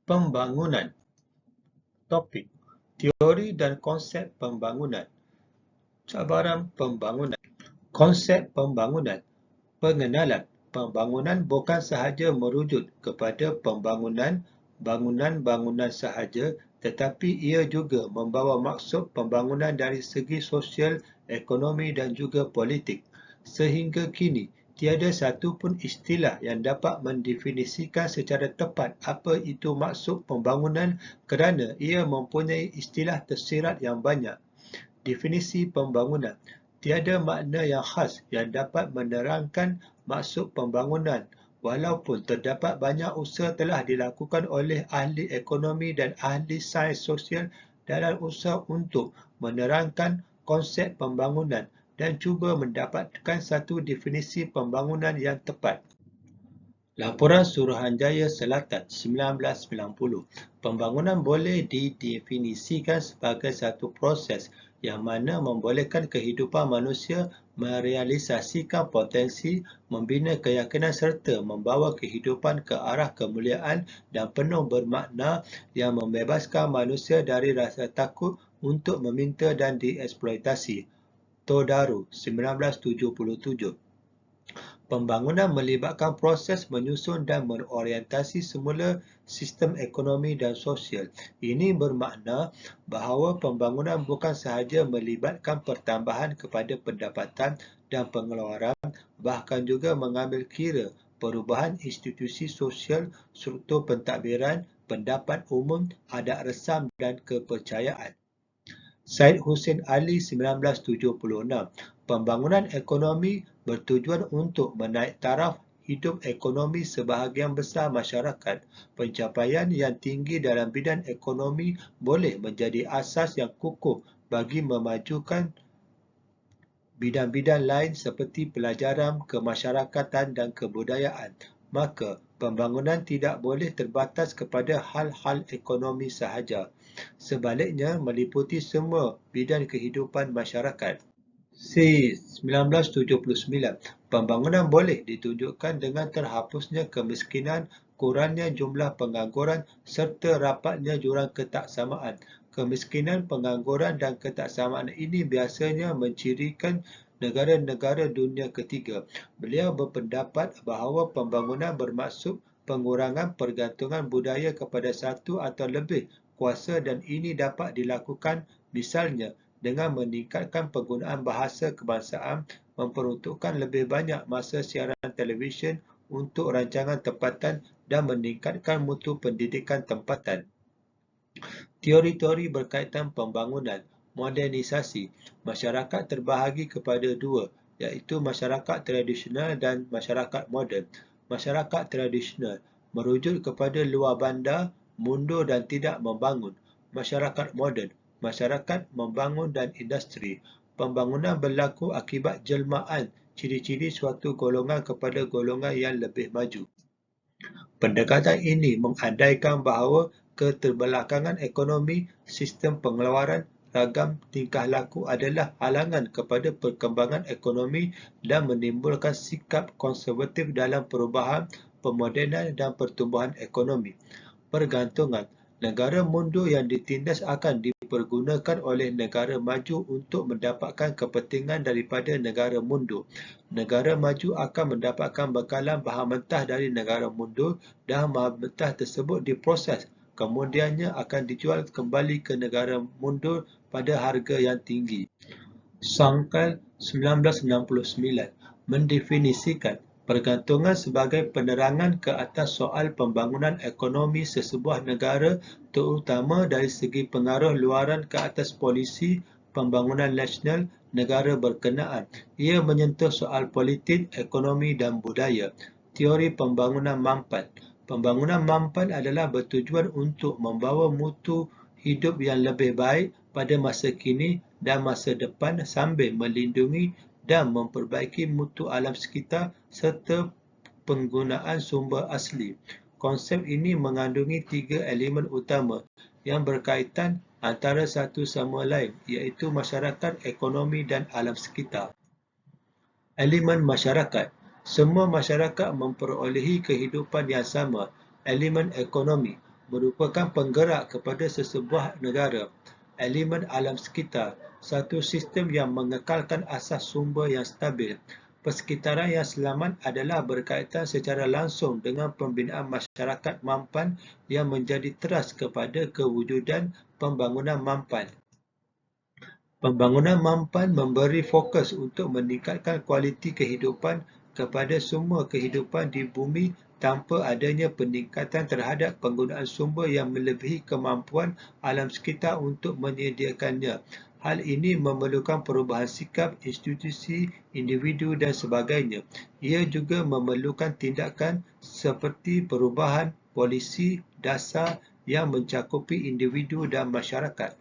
Pembangunan. Topik: Teori dan konsep pembangunan. Cabaran pembangunan. Konsep pembangunan. Pengenalan. Pembangunan bukan sahaja merujuk kepada pembangunan bangunan-bangunan sahaja, tetapi ia juga membawa maksud pembangunan dari segi sosial, ekonomi dan juga politik. Sehingga kini, tiada satu pun istilah yang dapat mendefinisikan secara tepat apa itu maksud pembangunan kerana ia mempunyai istilah tersirat yang banyak. Definisi pembangunan. Tiada makna yang khas yang dapat menerangkan maksud pembangunan, walaupun terdapat banyak usaha telah dilakukan oleh ahli ekonomi dan ahli sains sosial dalam usaha untuk menerangkan konsep pembangunan dan cuba mendapatkan satu definisi pembangunan yang tepat. Laporan Suruhanjaya Selatan 1990, pembangunan boleh didefinisikan sebagai satu proses yang mana membolehkan kehidupan manusia merealisasikan potensi, membina keyakinan serta membawa kehidupan ke arah kemuliaan dan penuh bermakna yang membebaskan manusia dari rasa takut untuk meminta dan dieksploitasi. Todaro 1977. Pembangunan melibatkan proses menyusun dan mengorientasi semula sistem ekonomi dan sosial. Ini bermakna bahawa pembangunan bukan sahaja melibatkan pertambahan kepada pendapatan dan pengeluaran, bahkan juga mengambil kira perubahan institusi sosial, struktur pentadbiran, pendapat umum, adat resam dan kepercayaan. Syed Hussein Ali 1976, pembangunan ekonomi bertujuan untuk menaik taraf hidup ekonomi sebahagian besar masyarakat. Pencapaian yang tinggi dalam bidang ekonomi boleh menjadi asas yang kukuh bagi memajukan bidang-bidang lain seperti pelajaran, kemasyarakatan dan kebudayaan. Maka, pembangunan tidak boleh terbatas kepada hal-hal ekonomi sahaja. Sebaliknya, meliputi semua bidang kehidupan masyarakat. C. 1979, pembangunan boleh ditunjukkan dengan terhapusnya kemiskinan, kurangnya jumlah pengangguran serta rapatnya jurang ketaksamaan. Kemiskinan, pengangguran dan ketaksamaan ini biasanya mencirikan negara-negara dunia ketiga. Beliau berpendapat bahawa pembangunan bermaksud pengurangan pergantungan budaya kepada satu atau lebih kuasa dan ini dapat dilakukan misalnya dengan meningkatkan penggunaan bahasa kebangsaan, memperuntukkan lebih banyak masa siaran televisyen untuk rancangan tempatan dan meningkatkan mutu pendidikan tempatan. Teori-teori berkaitan pembangunan, modernisasi. Masyarakat terbahagi kepada dua, iaitu masyarakat tradisional dan masyarakat moden. Masyarakat tradisional merujuk kepada luar bandar, mundur dan tidak membangun. Masyarakat moden, masyarakat membangun dan industri. Pembangunan berlaku akibat jelmaan ciri-ciri suatu golongan kepada golongan yang lebih maju. Pendekatan ini mengandaikan bahawa keterbelakangan ekonomi, sistem pengeluaran, ragam tingkah laku adalah halangan kepada perkembangan ekonomi dan menimbulkan sikap konservatif dalam perubahan, pemodenan dan pertumbuhan ekonomi. Pergantungan. Negara mundur yang ditindas akan dipergunakan oleh negara maju untuk mendapatkan kepentingan daripada negara mundur. Negara maju akan mendapatkan bekalan bahan mentah dari negara mundur dan bahan mentah tersebut diproses. Kemudiannya akan dijual kembali ke negara mundur pada harga yang tinggi. Sangkal 1969 mendefinisikan pergantungan sebagai penerangan ke atas soal pembangunan ekonomi sesebuah negara terutama dari segi pengaruh luaran ke atas polisi pembangunan nasional negara berkenaan. Ia menyentuh soal politik, ekonomi dan budaya. Teori pembangunan mampan. Pembangunan mampan adalah bertujuan untuk membawa mutu hidup yang lebih baik pada masa kini dan masa depan sambil melindungi dan memperbaiki mutu alam sekitar serta penggunaan sumber asli. Konsep ini mengandungi tiga elemen utama yang berkaitan antara satu sama lain, iaitu masyarakat, ekonomi dan alam sekitar. Elemen masyarakat. Semua masyarakat memperolehi kehidupan yang sama. Elemen ekonomi. merupakan penggerak kepada sesebuah negara. Elemen alam sekitar, satu sistem yang mengekalkan asas sumber yang stabil. Persekitaran yang selamat adalah berkaitan secara langsung dengan pembinaan masyarakat mampan yang menjadi teras kepada kewujudan pembangunan mampan. Pembangunan mampan memberi fokus untuk meningkatkan kualiti kehidupan kepada semua kehidupan di bumi tanpa adanya peningkatan terhadap penggunaan sumber yang melebihi kemampuan alam sekitar untuk menyediakannya. Hal ini memerlukan perubahan sikap, institusi, individu dan sebagainya. Ia juga memerlukan tindakan seperti perubahan polisi dasar yang mencakupi individu dan masyarakat.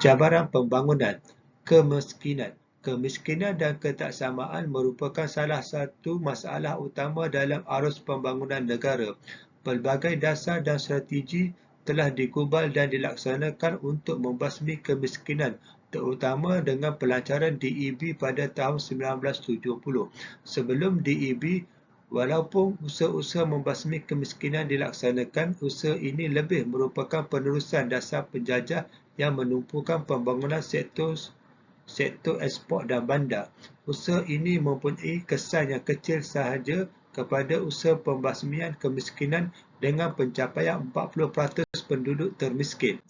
Cabaran pembangunan, kemiskinan. Kemiskinan dan ketaksamaan merupakan salah satu masalah utama dalam arus pembangunan negara. Pelbagai dasar dan strategi telah digubal dan dilaksanakan untuk membasmi kemiskinan, terutama dengan pelancaran DEB pada tahun 1970. Sebelum DEB, walaupun usaha-usaha membasmi kemiskinan dilaksanakan, usaha ini lebih merupakan penerusan dasar penjajah yang menumpukan pembangunan sektor ekspor dan bandar. Usaha ini mempunyai kesan yang kecil sahaja kepada usaha pembasmian kemiskinan dengan pencapaian 40% penduduk termiskin.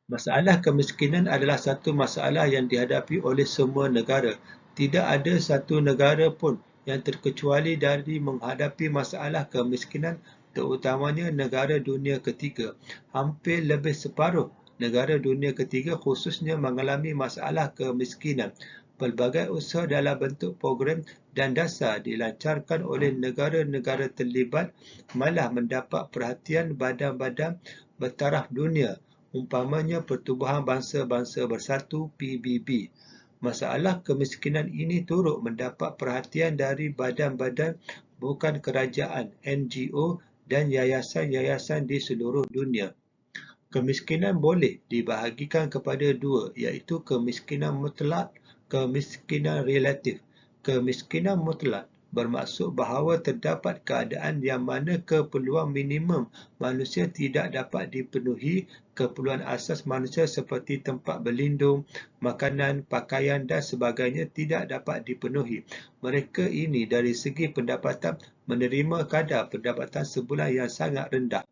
Masalah kemiskinan adalah satu masalah yang dihadapi oleh semua negara. Tidak ada satu negara pun yang terkecuali dari menghadapi masalah kemiskinan, terutamanya negara dunia ketiga. Hampir lebih separuh negara dunia ketiga khususnya mengalami masalah kemiskinan. Pelbagai usaha dalam bentuk program dan dasar dilancarkan oleh negara-negara terlibat malah mendapat perhatian badan-badan bertaraf dunia, umpamanya Pertubuhan Bangsa-Bangsa Bersatu (PBB). Masalah kemiskinan ini turut mendapat perhatian dari badan-badan bukan kerajaan (NGO) dan yayasan-yayasan di seluruh dunia. Kemiskinan boleh dibahagikan kepada dua, iaitu kemiskinan mutlak, kemiskinan relatif. Kemiskinan mutlak bermaksud bahawa terdapat keadaan yang mana keperluan minimum manusia tidak dapat dipenuhi, keperluan asas manusia seperti tempat berlindung, makanan, pakaian dan sebagainya tidak dapat dipenuhi. Mereka ini dari segi pendapatan menerima kadar pendapatan sebulan yang sangat rendah.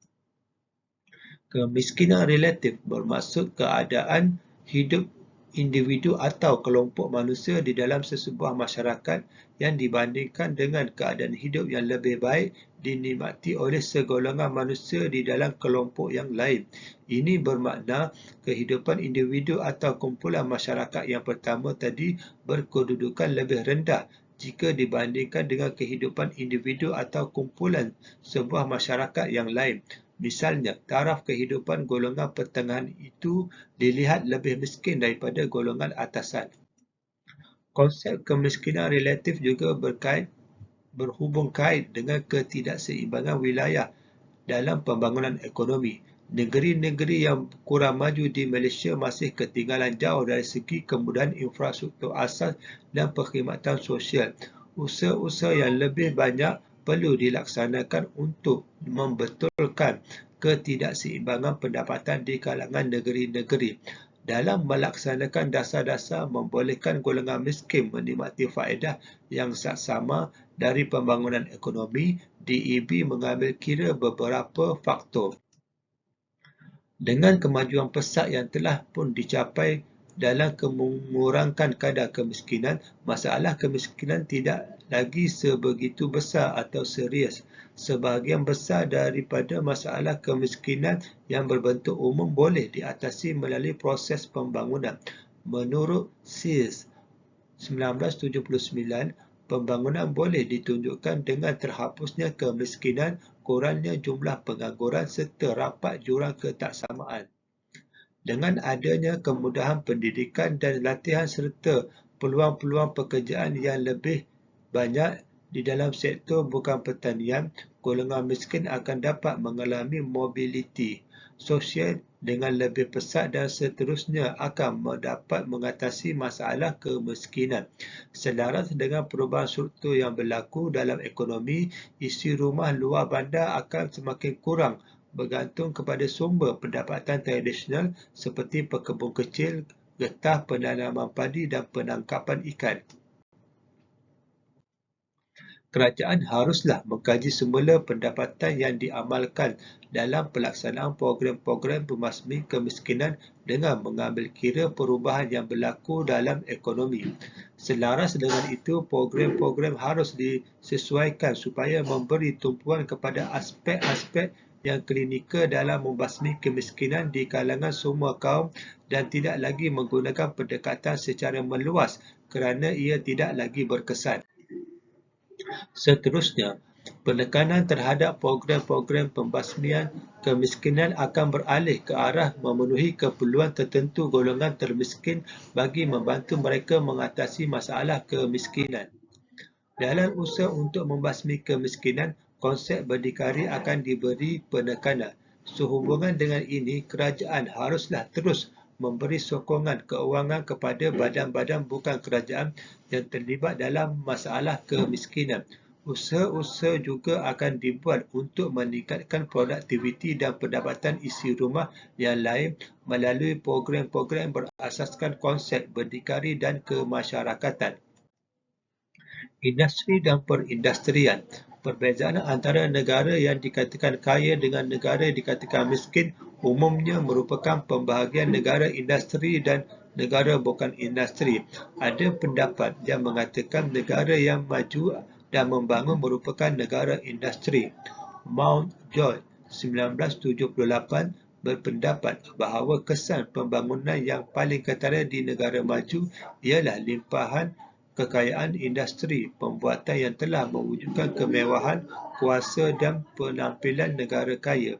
Kemiskinan relatif bermaksud keadaan hidup individu atau kelompok manusia di dalam sesebuah masyarakat yang dibandingkan dengan keadaan hidup yang lebih baik dinikmati oleh segolongan manusia di dalam kelompok yang lain. Ini bermakna kehidupan individu atau kumpulan masyarakat yang pertama tadi berkedudukan lebih rendah jika dibandingkan dengan kehidupan individu atau kumpulan sebuah masyarakat yang lain. Misalnya, taraf kehidupan golongan pertengahan itu dilihat lebih miskin daripada golongan atasan. Konsep kemiskinan relatif juga berhubung kait dengan ketidakseimbangan wilayah dalam pembangunan ekonomi. Negeri-negeri yang kurang maju di Malaysia masih ketinggalan jauh dari segi kemudahan infrastruktur asas dan perkhidmatan sosial. Usaha-usaha yang lebih banyak perlu dilaksanakan untuk membetulkan ketidakseimbangan pendapatan di kalangan negeri-negeri. Dalam melaksanakan dasar-dasar membolehkan golongan miskin menikmati faedah yang saksama dari pembangunan ekonomi, DEB mengambil kira beberapa faktor. Dengan kemajuan pesat yang telah pun dicapai dalam mengurangkan kadar kemiskinan, masalah kemiskinan tidak lagi sebegitu besar atau serius. Sebahagian besar daripada masalah kemiskinan yang berbentuk umum boleh diatasi melalui proses pembangunan. Menurut Sears 1979, pembangunan boleh ditunjukkan dengan terhapusnya kemiskinan, kurangnya jumlah pengangguran serta rapat jurang ketaksamaan. Dengan adanya kemudahan pendidikan dan latihan serta peluang-peluang pekerjaan yang lebih banyak Di dalam sektor bukan pertanian, golongan miskin akan dapat mengalami mobiliti sosial dengan lebih pesat dan seterusnya akan dapat mengatasi masalah kemiskinan. Selaras dengan perubahan struktur yang berlaku dalam ekonomi, isi rumah luar bandar akan semakin kurang bergantung kepada sumber pendapatan tradisional seperti pekebun kecil, getah penanaman padi dan penangkapan ikan. Kerajaan haruslah mengkaji semula pendapatan yang diamalkan dalam pelaksanaan program-program pembasmi kemiskinan dengan mengambil kira perubahan yang berlaku dalam ekonomi. Selaras dengan itu, program-program harus disesuaikan supaya memberi tumpuan kepada aspek-aspek yang klinikal dalam membasmi kemiskinan di kalangan semua kaum dan tidak lagi menggunakan pendekatan secara meluas kerana ia tidak lagi berkesan. Seterusnya, penekanan terhadap program-program pembasmian kemiskinan akan beralih ke arah memenuhi keperluan tertentu golongan termiskin bagi membantu mereka mengatasi masalah kemiskinan. Dalam usaha untuk membasmi kemiskinan, konsep berdikari akan diberi penekanan. Sehubungan dengan ini, kerajaan haruslah terus memberi sokongan keuangan kepada badan-badan bukan kerajaan yang terlibat dalam masalah kemiskinan. Usaha-usaha juga akan dibuat untuk meningkatkan produktiviti dan pendapatan isi rumah yang lain melalui program-program berasaskan konsep berdikari dan kemasyarakatan. Industri dan perindustrian. Perbezaan antara negara yang dikatakan kaya dengan negara yang dikatakan miskin umumnya merupakan pembahagian negara industri dan negara bukan industri. Ada pendapat yang mengatakan negara yang maju dan membangun merupakan negara industri. Mount George 1978 berpendapat bahawa kesan pembangunan yang paling ketara di negara maju ialah limpahan kekayaan industri pembuatan yang telah mewujudkan kemewahan, kuasa dan penampilan negara kaya.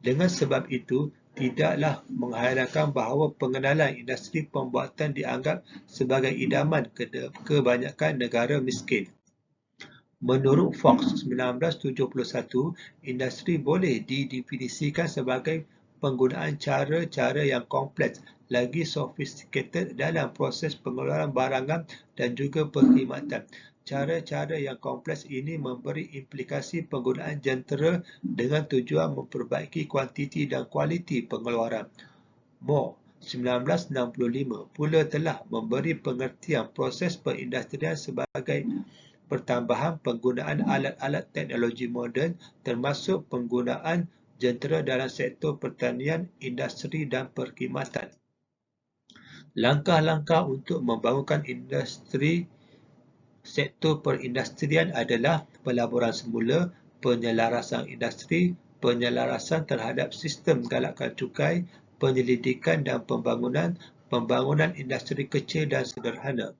Dengan sebab itu, tidaklah menghayalkan bahawa pengenalan industri pembuatan dianggap sebagai idaman kebanyakan negara miskin. Menurut Fox 1971, industri boleh didefinisikan sebagai penggunaan cara-cara yang kompleks lagi sofistikated dalam proses pengeluaran barangan dan juga perkhidmatan. Cara-cara yang kompleks ini memberi implikasi penggunaan jentera dengan tujuan memperbaiki kuantiti dan kualiti pengeluaran. Moore 1965 pula telah memberi pengertian proses perindustrian sebagai pertambahan penggunaan alat-alat teknologi moden termasuk penggunaan jentera dalam sektor pertanian, industri dan perkhidmatan. Langkah-langkah untuk membangunkan industri sektor perindustrian adalah pelaburan semula, penyelarasan industri, penyelarasan terhadap sistem galakan cukai, penyelidikan dan pembangunan industri kecil dan sederhana.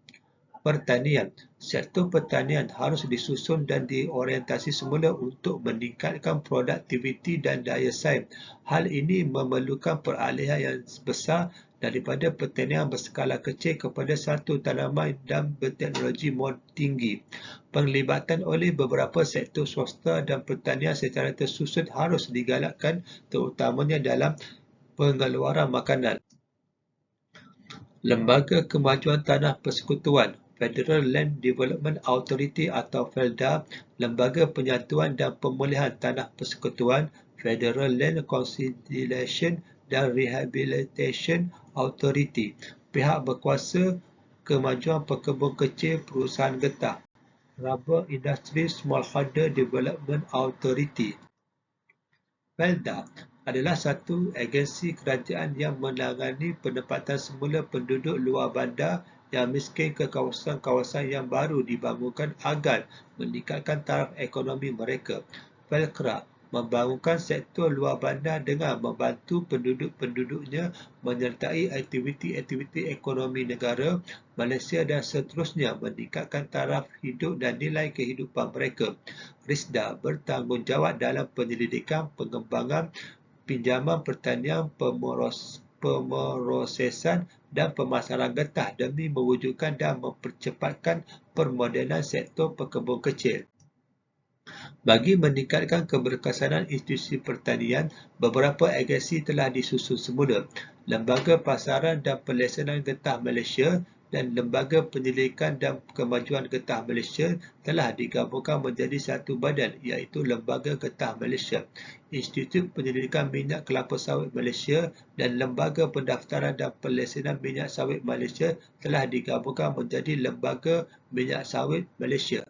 Pertanian. Sektor pertanian harus disusun dan diorientasi semula untuk meningkatkan produktiviti dan daya saing. Hal ini memerlukan peralihan yang besar daripada pertanian berskala kecil kepada satu tanaman dan berteknologi tinggi. Penglibatan oleh beberapa sektor swasta dan pertanian secara tersusun harus digalakkan terutamanya dalam pengeluaran makanan. Lembaga Kemajuan Tanah Persekutuan Federal Land Development Authority atau FELDA, Lembaga Penyatuan dan Pemulihan Tanah Persekutuan, Federal Land Consolidation dan Rehabilitation Authority, pihak berkuasa kemajuan pekebun kecil perusahaan getah, Rubber Industry Smallholder Development Authority. FELDA adalah satu agensi kerajaan yang menangani penempatan semula penduduk luar bandar yang miskin ke kawasan-kawasan yang baru dibangunkan agar meningkatkan taraf ekonomi mereka. FELCRA membangunkan sektor luar bandar dengan membantu penduduk-penduduknya menyertai aktiviti-aktiviti ekonomi negara, Malaysia dan seterusnya meningkatkan taraf hidup dan nilai kehidupan mereka. RISDA bertanggungjawab dalam penyelidikan, pengembangan, pinjaman pertanian, pemrosesan dan pemasaran getah demi mewujudkan dan mempercepatkan permodenan sektor pekebun kecil. Bagi meningkatkan keberkesanan institusi pertanian, beberapa agensi telah disusun semula. Lembaga Pasaran dan Pelesenan Getah Malaysia dan Lembaga Penyelidikan dan Kemajuan Getah Malaysia telah digabungkan menjadi satu badan, iaitu Lembaga Getah Malaysia. Institut Penyelidikan Minyak Kelapa Sawit Malaysia dan Lembaga Pendaftaran dan Pelesenan Minyak Sawit Malaysia telah digabungkan menjadi Lembaga Minyak Sawit Malaysia.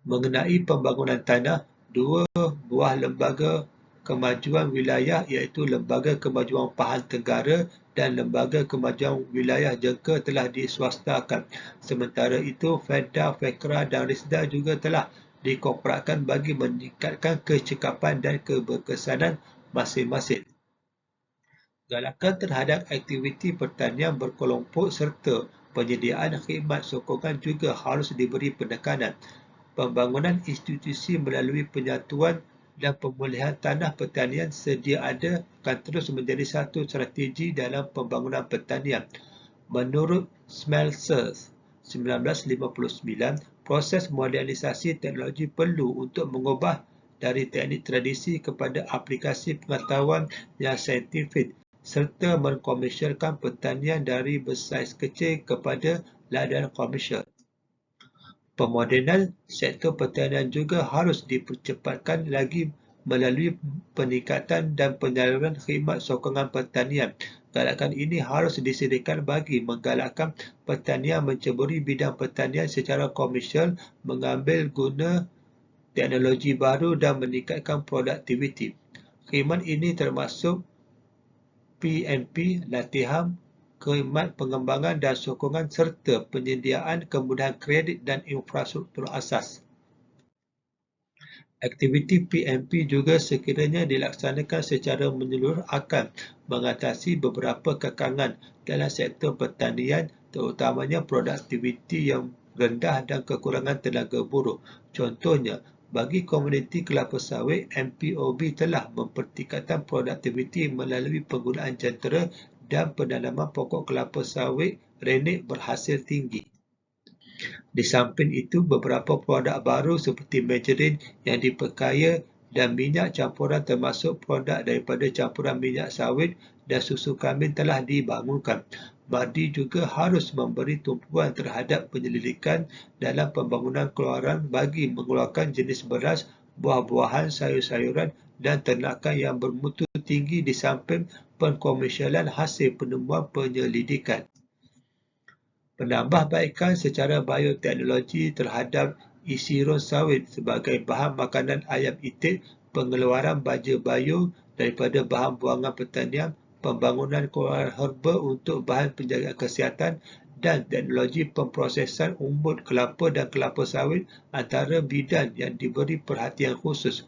Mengenai pembangunan tanah, dua buah lembaga kemajuan wilayah iaitu Lembaga Kemajuan Pahang Tenggara dan Lembaga Kemajuan Wilayah Jengka telah diswastakan. Sementara itu, FEDA, FEKRA dan RISDA juga telah dikontrakkan bagi meningkatkan kecekapan dan keberkesanan masing-masing. Galakan terhadap aktiviti pertanian berkelompok serta penyediaan khidmat sokongan juga harus diberi penekanan. Pembangunan institusi melalui penyatuan dan pemulihan tanah pertanian sedia ada akan terus menjadi satu strategi dalam pembangunan pertanian. Menurut Smeltzer 1959, proses modernisasi teknologi perlu untuk mengubah dari teknik tradisi kepada aplikasi pengetahuan yang saintifik serta mengkomersialkan pertanian dari bersaiz kecil kepada ladang komersial. Pemodenan sektor pertanian juga harus dipercepatkan lagi melalui peningkatan dan penyaluran khidmat sokongan pertanian. Galakan ini harus disediakan bagi menggalakkan pertanian menceburi bidang pertanian secara komersial, mengambil guna teknologi baru dan meningkatkan produktiviti. Khidmat ini termasuk PMP, latihan, khidmat pengembangan dan sokongan serta penyediaan kemudahan kredit dan infrastruktur asas. Aktiviti PMP juga sekiranya dilaksanakan secara menyeluruh akan mengatasi beberapa kekangan dalam sektor pertanian, terutamanya produktiviti yang rendah dan kekurangan tenaga buruh. Contohnya, bagi komuniti kelapa sawit, MPOB telah mempertingkatkan produktiviti melalui penggunaan jentera dan penanaman pokok kelapa sawit renik berhasil tinggi. Di samping itu, beberapa produk baru seperti margarin yang diperkaya dan minyak campuran termasuk produk daripada campuran minyak sawit dan susu kambing telah dibangunkan. MADI juga harus memberi tumpuan terhadap penyelidikan dalam pembangunan keluaran bagi mengeluarkan jenis beras, buah-buahan, sayur-sayuran dan ternakan yang bermutu tinggi di samping pengkomersialan hasil penemuan penyelidikan. Penambahbaikan secara bioteknologi terhadap isirun sawit sebagai bahan makanan ayam itik, pengeluaran baja bio daripada bahan buangan pertanian, pembangunan keluaran herba untuk bahan penjagaan kesihatan dan teknologi pemprosesan umbut kelapa dan kelapa sawit antara bidang yang diberi perhatian khusus.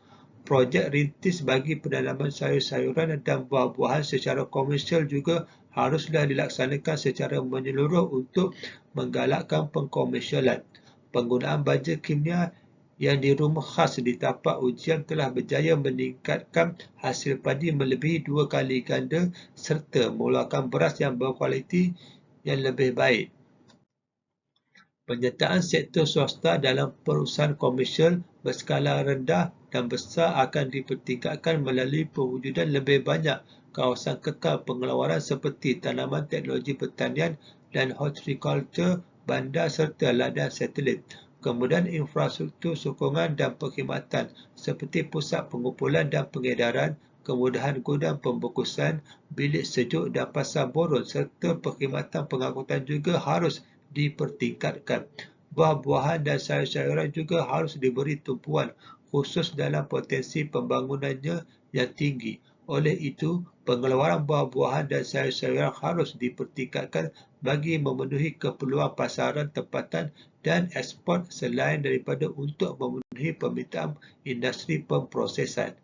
Projek rintis bagi penanaman sayur-sayuran dan buah-buahan secara komersial juga haruslah dilaksanakan secara menyeluruh untuk menggalakkan pengkomersialan. Penggunaan baja kimia yang dirumuskhas di tapak ujian telah berjaya meningkatkan hasil padi melebihi 2 kali ganda serta mengeluarkan beras yang berkualiti yang lebih baik. Penyertaan sektor swasta dalam perusahaan komersial berskala rendah dan besar akan dipertingkatkan melalui pewujudan lebih banyak kawasan kekal pengeluaran seperti tanaman teknologi pertanian dan horticulture, bandar serta ladang satelit. Kemudian infrastruktur sokongan dan perkhidmatan seperti pusat pengumpulan dan pengedaran, kemudahan gudang pembungkusan, bilik sejuk dan pasar borong serta perkhidmatan pengangkutan juga harus dipertingkatkan. Buah-buahan dan sayur-sayuran juga harus diberi tumpuan khusus dalam potensi pembangunannya yang tinggi. Oleh itu, pengeluaran buah-buahan dan sayur-sayuran harus dipertingkatkan bagi memenuhi keperluan pasaran tempatan dan ekspor selain daripada untuk memenuhi permintaan industri pemprosesan.